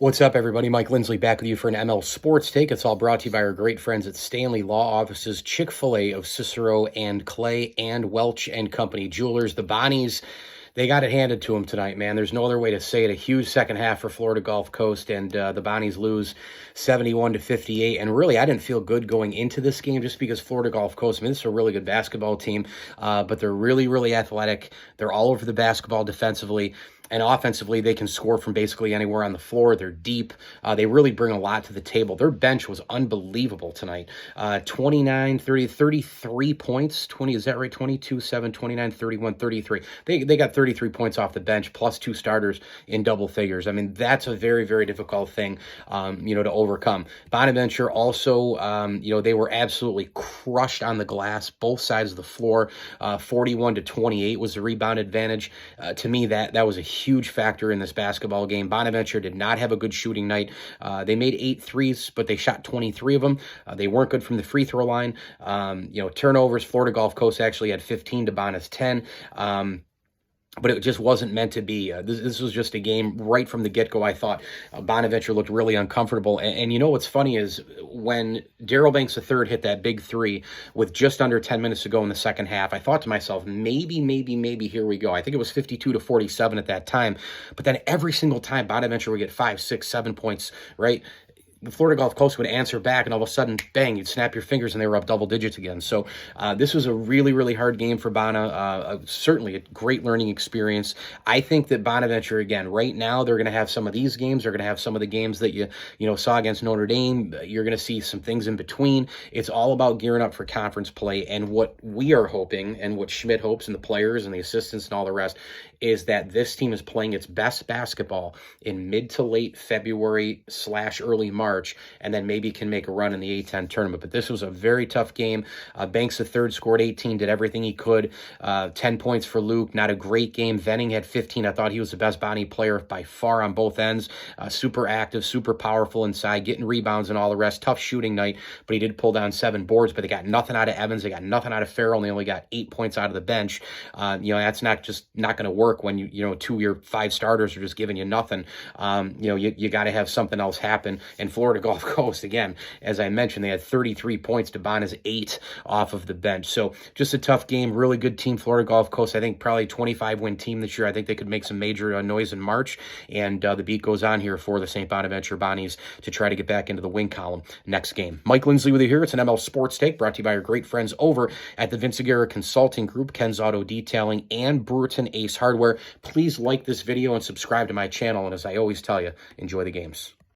What's up, everybody? Mike Lindsley back with you for an ML Sports Take. It's all brought to you by our great friends at Stanley Law Offices, Chick-fil-A of Cicero and Clay, and Welch and Company Jewelers. The Bonnies, they got it handed to them tonight, man. There's no other way to say it. A huge second half for Florida Gulf Coast, and the Bonnies lose 71-58. And really, I didn't feel good going into this game just because Florida Gulf Coast, I mean, this is a really good basketball team, but they're really, really athletic. They're all over the basketball defensively. And offensively, they can score from basically anywhere on the floor. They're deep. They really bring a lot to the table. Their bench was unbelievable tonight. 29, 30, 33 points. 20, is that right? 22, 7, 29, 31, 33. They got 33 points off the bench, plus two starters in double figures. I mean, that's a very, very difficult thing, to overcome. Bonaventure also, they were absolutely crushed on the glass, both sides of the floor. 41-28 was the rebound advantage. To me, that was a huge factor in this basketball game. Bonaventure did not have a good shooting night. They made 8 threes, but they shot 23 of them. They weren't good from the free throw line. Turnovers, Florida Gulf Coast actually had 15 to Bona's 10. But it just wasn't meant to be. This was just a game right from the get-go. I thought Bonaventure looked really uncomfortable. And you know what's funny is when Daryl Banks III hit that big three with just under 10 minutes to go in the second half, I thought to myself, maybe here we go. I think it was 52-47 at that time. But then every single time Bonaventure would get 5, 6, 7 points, right? The Florida Gulf Coast would answer back, and all of a sudden, bang, you'd snap your fingers, and they were up double digits again. So this was a really, really hard game for Bona. Certainly a great learning experience. I think that Bonaventure, again, right now, they're going to have some of these games. They're going to have some of the games that you saw against Notre Dame. You're going to see some things in between. It's all about gearing up for conference play, and what we are hoping, and what Schmidt hopes, and the players, and the assistants, and all the rest, is that this team is playing its best basketball in mid to late February / early March, and then maybe can make a run in the A-10 tournament. But this was a very tough game. Banks III scored 18, did everything he could. 10 points for Luke. Not a great game. Venning had 15. I thought he was the best Bonnie player by far on both ends. Super active, super powerful inside, getting rebounds and all the rest. Tough shooting night, but he did pull down 7 boards, but they got nothing out of Evans. They got nothing out of Farrell, and they only got 8 points out of the bench. That's not going to work when you 2 of your 5 starters are just giving you nothing. You got to have something else happen. And Florida Gulf Coast, again, as I mentioned, they had 33 points to Bona's 8 off of the bench. So just a tough game. Really good team, Florida Gulf Coast. I think probably 25-win team this year. I think they could make some major noise in March. And the beat goes on here for the St. Bonaventure Bonnies to try to get back into the win column next game. Mike Lindsley with you here. It's an ML Sports Take brought to you by our great friends over at the Vince Aguirre Consulting Group, Ken's Auto Detailing, and Brewerton Ace Hardware. Please like this video and subscribe to my channel. And as I always tell you, enjoy the games.